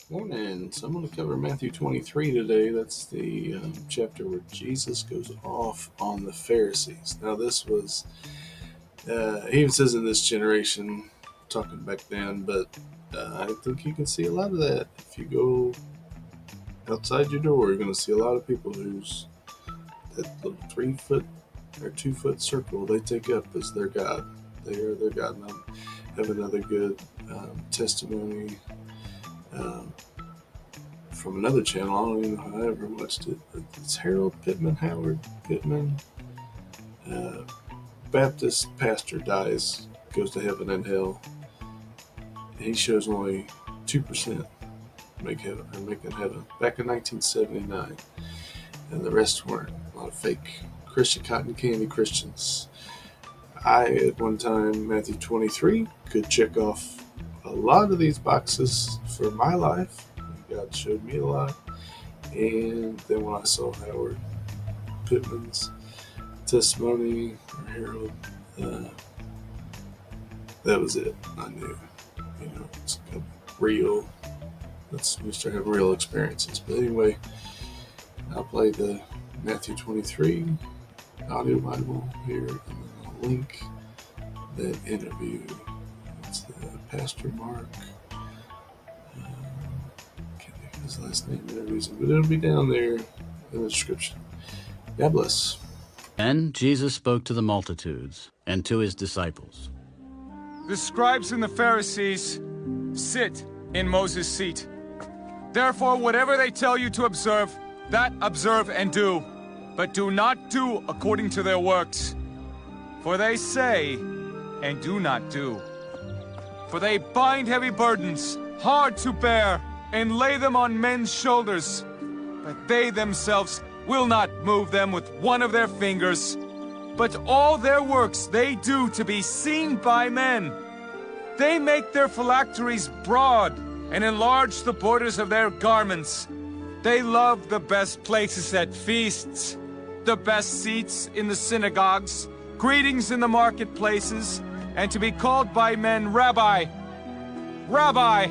Morning. So I'm going to cover Matthew 23 today. That's the chapter where Jesus goes off on the Pharisees. Now, this was, he even says in this generation, talking back then, but I think you can see a lot of that. If you go outside your door, you're going to see a lot of people who's that little 3-foot or 2-foot circle they take up as their God. They are their God. And I have another good testimony from another channel. I don't even know how I ever watched it. It's Howard Pitman. Baptist pastor dies, goes to heaven and hell. He shows only 2% make heaven or making heaven back in 1979, and the rest weren't. A lot of fake Christian cotton candy Christians. I at one time, Matthew 23, could check off a lot of these boxes for my life. God showed me a lot. And then when I saw Howard Pitman's testimony, or Harold, that was it. I knew, it's real. We start having real experiences. But anyway, I'll play the Matthew 23 audio Bible here, and then I'll link that interview. It's Pastor Mark. His last name and reason, but it'll be down there in the description. God bless. Then Jesus spoke to the multitudes and to his disciples. The scribes and the Pharisees sit in Moses' seat. Therefore, whatever they tell you to observe, that observe and do. But do not do according to their works. For they say and do not do. For they bind heavy burdens, hard to bear, and lay them on men's shoulders, but they themselves will not move them with one of their fingers. But all their works they do to be seen by men. They make their phylacteries broad and enlarge the borders of their garments. They love the best places at feasts, the best seats in the synagogues, greetings in the marketplaces, and to be called by men, Rabbi, Rabbi.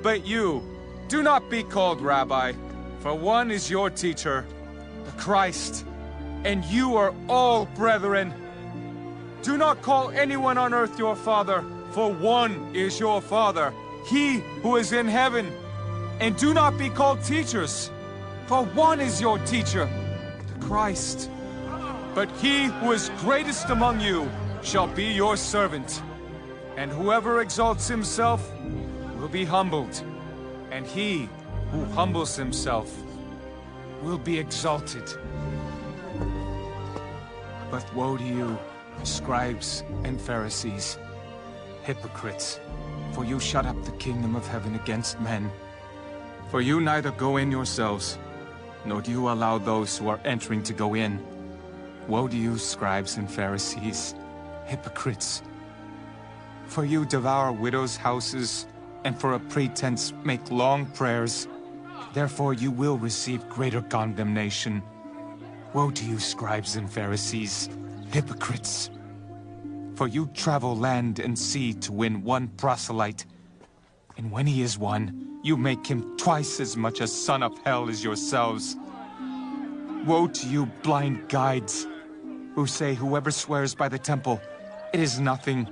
But you, do not be called Rabbi, for one is your teacher, the Christ, and you are all brethren. Do not call anyone on earth your father, for one is your Father, he who is in heaven. And do not be called teachers, for one is your teacher, the Christ. But he who is greatest among you shall be your servant. And whoever exalts himself will be humbled, and he who humbles himself will be exalted. But woe to you, scribes and Pharisees, hypocrites, for you shut up the kingdom of heaven against men. For you neither go in yourselves, nor do you allow those who are entering to go in. Woe to you, scribes and Pharisees, hypocrites, for you devour widows' houses, and for a pretense make long prayers. Therefore you will receive greater condemnation. Woe to you, scribes and Pharisees, hypocrites! For you travel land and sea to win one proselyte. And when he is won, you make him twice as much a son of hell as yourselves. Woe to you, blind guides, who say whoever swears by the temple, it is nothing.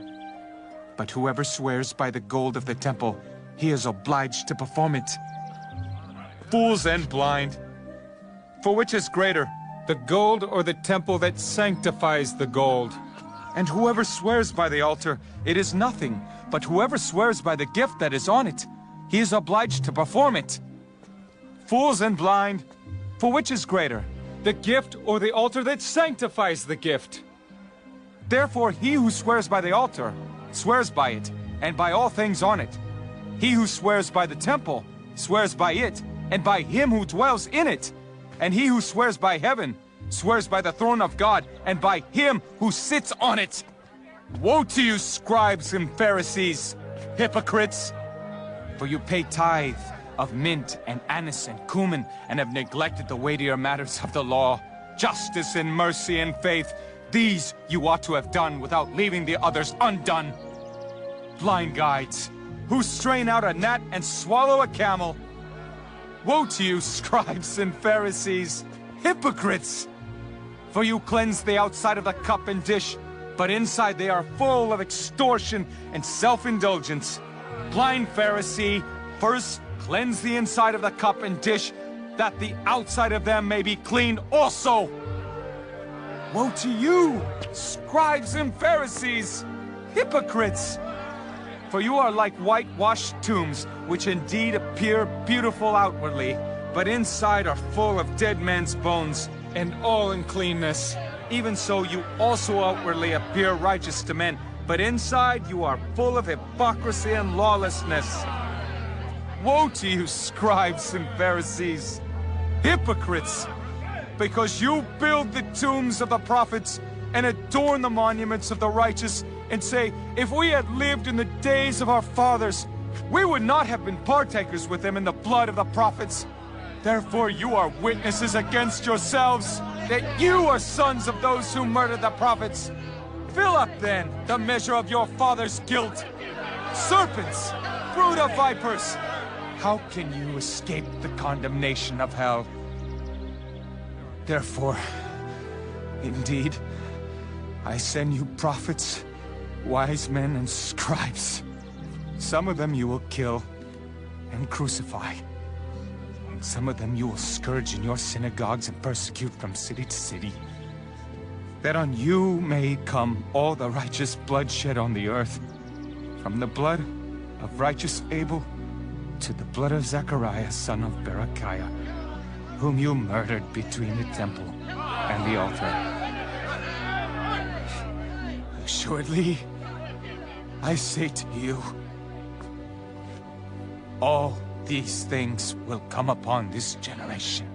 But whoever swears by the gold of the temple, he is obliged to perform it. Fools and blind! For which is greater, the gold or the temple that sanctifies the gold? And whoever swears by the altar, it is nothing. But whoever swears by the gift that is on it, he is obliged to perform it. Fools and blind! For which is greater, the gift or the altar that sanctifies the gift? Therefore he who swears by the altar swears by it, and by all things on it. He who swears by the temple swears by it, and by him who dwells in it. And he who swears by heaven swears by the throne of God, and by him who sits on it. Woe to you, scribes and Pharisees, hypocrites! For you pay tithe of mint and anise and cumin, and have neglected the weightier matters of the law, justice and mercy and faith. These you ought to have done without leaving the others undone. Blind guides, who strain out a gnat and swallow a camel. Woe to you, scribes and Pharisees, hypocrites! For you cleanse the outside of the cup and dish, but inside they are full of extortion and self-indulgence. Blind Pharisee, first cleanse the inside of the cup and dish, that the outside of them may be clean also. Woe to you, scribes and Pharisees, hypocrites! For you are like whitewashed tombs, which indeed appear beautiful outwardly, but inside are full of dead men's bones and all uncleanness. Even so, you also outwardly appear righteous to men, but inside you are full of hypocrisy and lawlessness. Woe to you, scribes and Pharisees, hypocrites! Because you build the tombs of the prophets and adorn the monuments of the righteous, and say, if we had lived in the days of our fathers, we would not have been partakers with them in the blood of the prophets. Therefore you are witnesses against yourselves, that you are sons of those who murdered the prophets. Fill up, then, the measure of your father's guilt. Serpents, brood of vipers, how can you escape the condemnation of hell? Therefore, indeed, I send you prophets, wise men, and scribes. Some of them you will kill and crucify. And some of them you will scourge in your synagogues and persecute from city to city. That on you may come all the righteous blood shed on the earth, from the blood of righteous Abel to the blood of Zechariah, son of Berechiah, whom you murdered between the temple and the altar. Assuredly, I say to you, all these things will come upon this generation.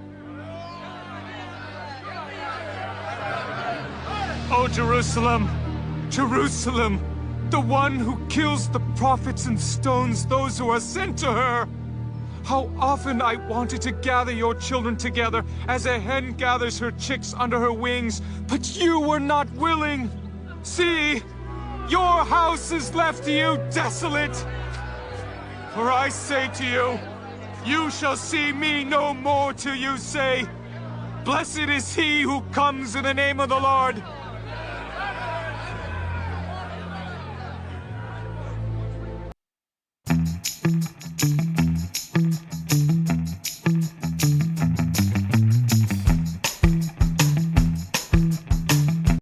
O Jerusalem, Jerusalem, the one who kills the prophets and stones those who are sent to her! How often I wanted to gather your children together as a hen gathers her chicks under her wings, but you were not willing. See, your house is left to you desolate. For I say to you, you shall see me no more till you say, blessed is he who comes in the name of the Lord.